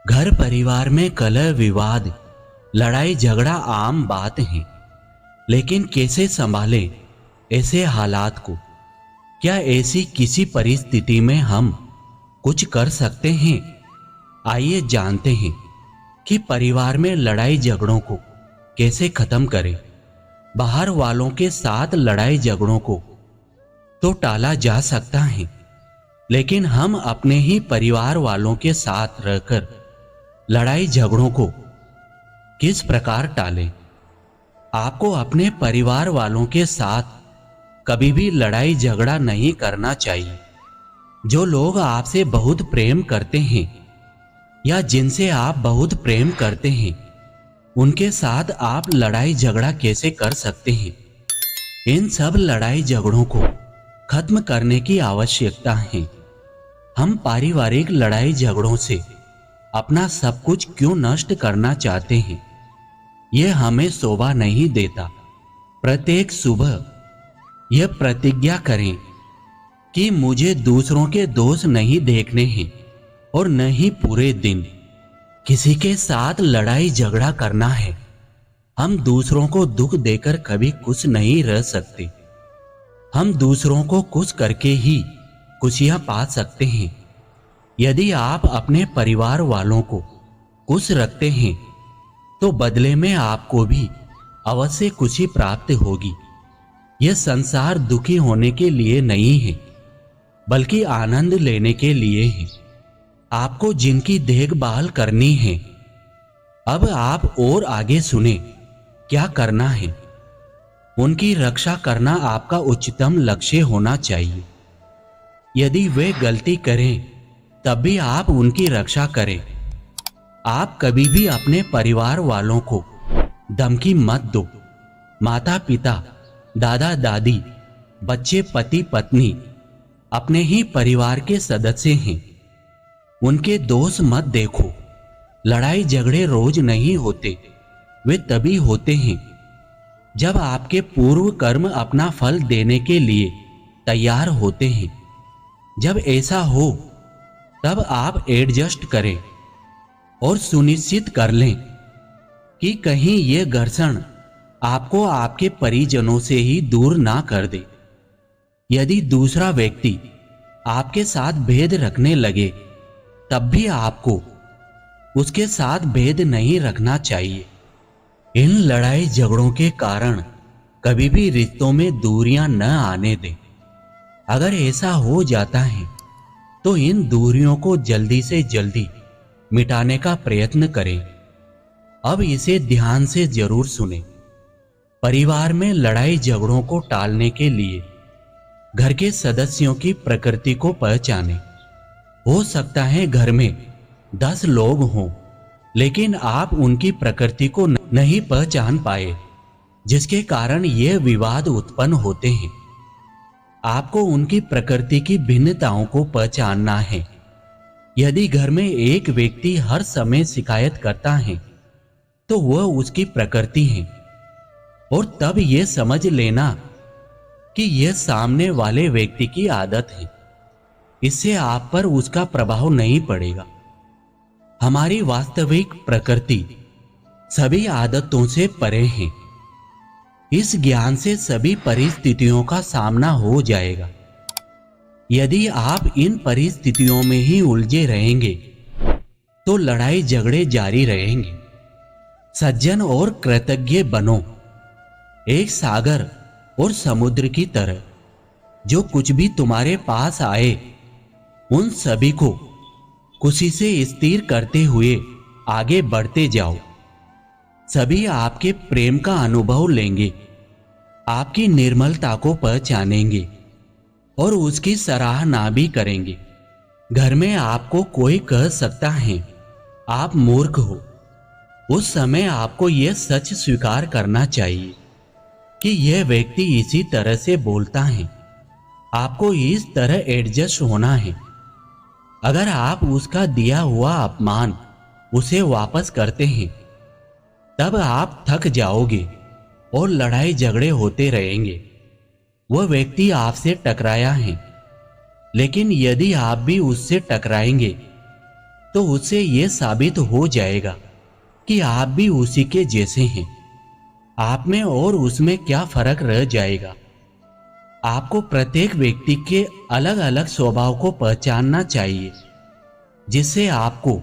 घर परिवार में कलह विवाद, लड़ाई झगड़ा आम बात है। लेकिन कैसे संभालें ऐसे हालात को? क्या ऐसी किसी परिस्थिति में हम कुछ कर सकते हैं? आइए जानते हैं कि परिवार में लड़ाई झगड़ों को कैसे खत्म करें। बाहर वालों के साथ लड़ाई झगड़ों को तो टाला जा सकता है, लेकिन हम अपने ही परिवार वालों के साथ रहकर लड़ाई झगड़ों को किस प्रकार टालें? आपको अपने परिवार वालों के साथ कभी भी लड़ाई झगड़ा नहीं करना चाहिए। जो लोग आपसे बहुत प्रेम करते हैं या जिनसे आप बहुत प्रेम करते हैं, उनके साथ आप लड़ाई झगड़ा कैसे कर सकते हैं? इन सब लड़ाई झगड़ों को खत्म करने की आवश्यकता है। हम पारिवारिक लड़ाई झगड़ों से अपना सब कुछ क्यों नष्ट करना चाहते हैं? यह हमें शोभा नहीं देता। प्रत्येक सुबह यह प्रतिज्ञा करें कि मुझे दूसरों के दोष नहीं देखने हैं और न ही पूरे दिन किसी के साथ लड़ाई झगड़ा करना है। हम दूसरों को दुख देकर कभी खुश नहीं रह सकते। हम दूसरों को खुश करके ही खुशियां पा सकते हैं। यदि आप अपने परिवार वालों को खुश रखते हैं तो बदले में आपको भी अवश्य खुशी प्राप्त होगी। यह संसार दुखी होने के लिए नहीं है, बल्कि आनंद लेने के लिए है। आपको जिनकी देखभाल करनी है, अब आप और आगे सुने क्या करना है। उनकी रक्षा करना आपका उच्चतम लक्ष्य होना चाहिए। यदि वे गलती करें तब भी आप उनकी रक्षा करें। आप कभी भी अपने परिवार वालों को धमकी मत दो। माता पिता, दादा दादी, बच्चे, पति पत्नी अपने ही परिवार के सदस्य हैं। उनके दोष मत देखो। लड़ाई झगड़े रोज नहीं होते, वे तभी होते हैं जब आपके पूर्व कर्म अपना फल देने के लिए तैयार होते हैं। जब ऐसा हो तब आप एडजस्ट करें और सुनिश्चित कर लें कि कहीं ये घर्षण आपको आपके परिजनों से ही दूर ना कर दे। यदि दूसरा व्यक्ति आपके साथ भेद रखने लगे तब भी आपको उसके साथ भेद नहीं रखना चाहिए। इन लड़ाई झगड़ों के कारण कभी भी रिश्तों में दूरियां न आने दें। अगर ऐसा हो जाता है तो इन दूरियों को जल्दी से जल्दी मिटाने का प्रयत्न करें। अब इसे ध्यान से जरूर सुनें। परिवार में लड़ाई झगड़ों को टालने के लिए घर के सदस्यों की प्रकृति को पहचानें। हो सकता है घर में 10 लोग हों, लेकिन आप उनकी प्रकृति को नहीं पहचान पाए, जिसके कारण ये विवाद उत्पन्न होते हैं। आपको उनकी प्रकृति की भिन्नताओं को पहचानना है। यदि घर में एक व्यक्ति हर समय शिकायत करता है तो वह उसकी प्रकृति है, और तब यह समझ लेना कि यह सामने वाले व्यक्ति की आदत है। इससे आप पर उसका प्रभाव नहीं पड़ेगा। हमारी वास्तविक प्रकृति सभी आदतों से परे है। इस ज्ञान से सभी परिस्थितियों का सामना हो जाएगा। यदि आप इन परिस्थितियों में ही उलझे रहेंगे तो लड़ाई झगड़े जारी रहेंगे। सज्जन और कृतज्ञ बनो, एक सागर और समुद्र की तरह। जो कुछ भी तुम्हारे पास आए उन सभी को खुशी से स्थिर करते हुए आगे बढ़ते जाओ। सभी आपके प्रेम का अनुभव लेंगे, आपकी निर्मलता को पहचानेंगे और उसकी सराहना भी करेंगे। घर में आपको कोई कह सकता है आप मूर्ख हो, उस समय आपको यह सच स्वीकार करना चाहिए कि यह व्यक्ति इसी तरह से बोलता है। आपको इस तरह एडजस्ट होना है। अगर आप उसका दिया हुआ अपमान उसे वापस करते हैं तब आप थक जाओगे और लड़ाई झगड़े होते रहेंगे। वह व्यक्ति आपसे टकराया है, लेकिन यदि आप भी उससे टकराएंगे तो उससे यह साबित हो जाएगा कि आप भी उसी के जैसे हैं। आप में और उसमें क्या फर्क रह जाएगा। आपको प्रत्येक व्यक्ति के अलग अलग स्वभाव को पहचानना चाहिए, जिससे आपको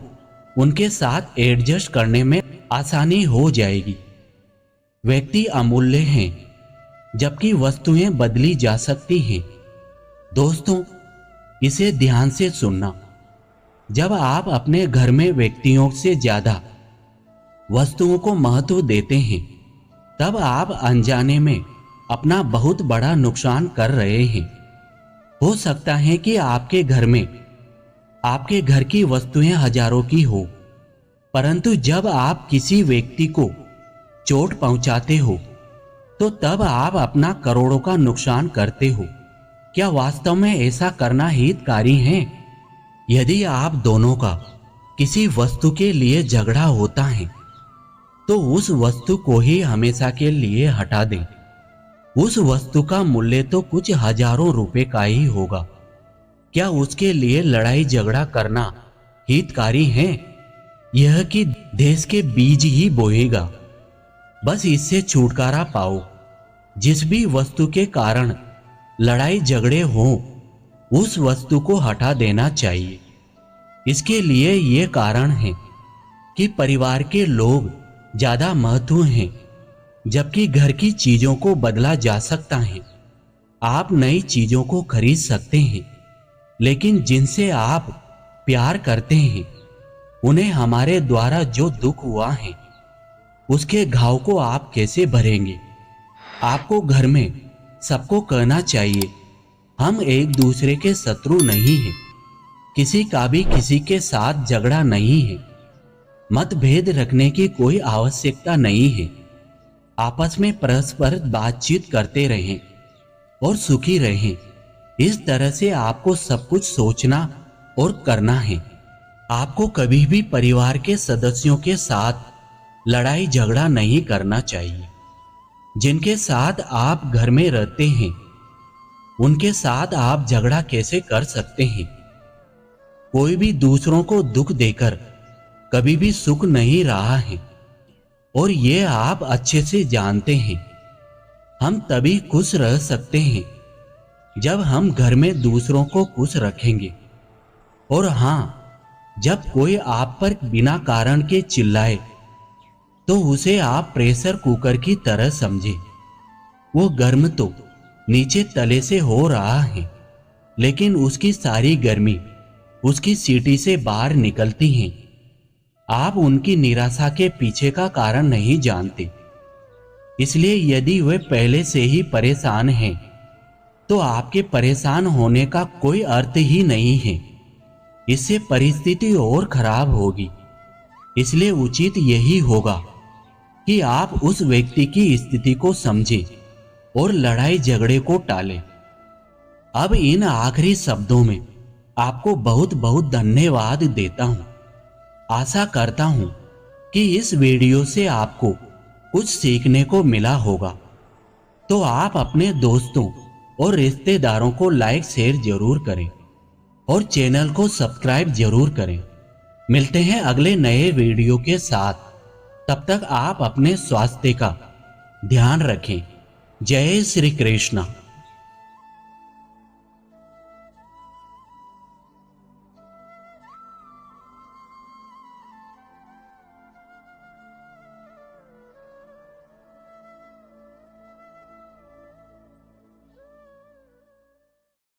उनके साथ एडजस्ट करने में आसानी हो जाएगी। व्यक्ति अमूल्य हैं, जबकि वस्तुएं बदली जा सकती हैं। दोस्तों, इसे ध्यान से सुनना। जब आप अपने घर में व्यक्तियों से ज्यादा वस्तुओं को महत्व देते हैं, तब आप अनजाने में अपना बहुत बड़ा नुकसान कर रहे हैं। हो सकता है कि आपके घर की वस्तुएं हजारों की हो, परंतु जब आप किसी व्यक्ति को चोट पहुंचाते हो, तो तब आप अपना करोड़ों का नुकसान करते हो। क्या वास्तव में ऐसा करना हितकारी है? यदि आप दोनों का किसी वस्तु के लिए झगड़ा होता है, तो उस वस्तु को ही हमेशा के लिए हटा दें। उस वस्तु का मूल्य तो कुछ हजारों रुपए का ही होगा। क्या उसके लिए लड़ाई झगड़ा करना हितकारी है? यह कि देश के बीज ही बोएगा। बस इससे छुटकारा पाओ। जिस भी वस्तु के कारण लड़ाई झगड़े हों, उस वस्तु को हटा देना चाहिए। इसके लिए ये कारण है कि परिवार के लोग ज्यादा महत्व हैं, जबकि घर की चीजों को बदला जा सकता है। आप नई चीजों को खरीद सकते हैं, लेकिन जिनसे आप प्यार करते हैं, उन्हें हमारे द्वारा जो दुख हुआ है, उसके घाव को आप कैसे भरेंगे? आपको घर में सबको कहना चाहिए, हम एक दूसरे के शत्रु नहीं हैं। किसी का भी किसी के साथ झगड़ा नहीं है। मतभेद रखने की कोई आवश्यकता नहीं है। आपस में परस्पर बातचीत करते रहें और सुखी रहें। इस तरह से आपको सब कुछ सोचना और करना है। आपको कभी भी परिवार के सदस्यों के साथ लड़ाई झगड़ा नहीं करना चाहिए। जिनके साथ आप घर में रहते हैं, उनके साथ आप झगड़ा कैसे कर सकते हैं? कोई भी दूसरों को दुख देकर कभी भी सुख नहीं रहा है, और ये आप अच्छे से जानते हैं। हम तभी खुश रह सकते हैं जब हम घर में दूसरों को खुश रखेंगे। और हाँ, जब कोई आप पर बिना कारण के चिल्लाए, तो उसे आप प्रेशर कुकर की तरह समझें। वो गर्म तो नीचे तले से हो रहा है, लेकिन उसकी सारी गर्मी उसकी सीटी से बाहर निकलती है। आप उनकी निराशा के पीछे का कारण नहीं जानते। इसलिए यदि वे पहले से ही परेशान हैं, तो आपके परेशान होने का कोई अर्थ ही नहीं है। इससे परिस्थिति और खराब होगी। इसलिए उचित यही होगा कि आप उस व्यक्ति की स्थिति को समझें और लड़ाई झगड़े को टालें। अब इन आखिरी शब्दों में आपको बहुत बहुत धन्यवाद देता हूं। आशा करता हूं कि इस वीडियो से आपको कुछ सीखने को मिला होगा। तो आप अपने दोस्तों और रिश्तेदारों को लाइक शेयर जरूर करें और चैनल को सब्सक्राइब जरूर करें। मिलते हैं अगले नए वीडियो के साथ। तब तक आप अपने स्वास्थ्य का ध्यान रखें। जय श्री कृष्ण।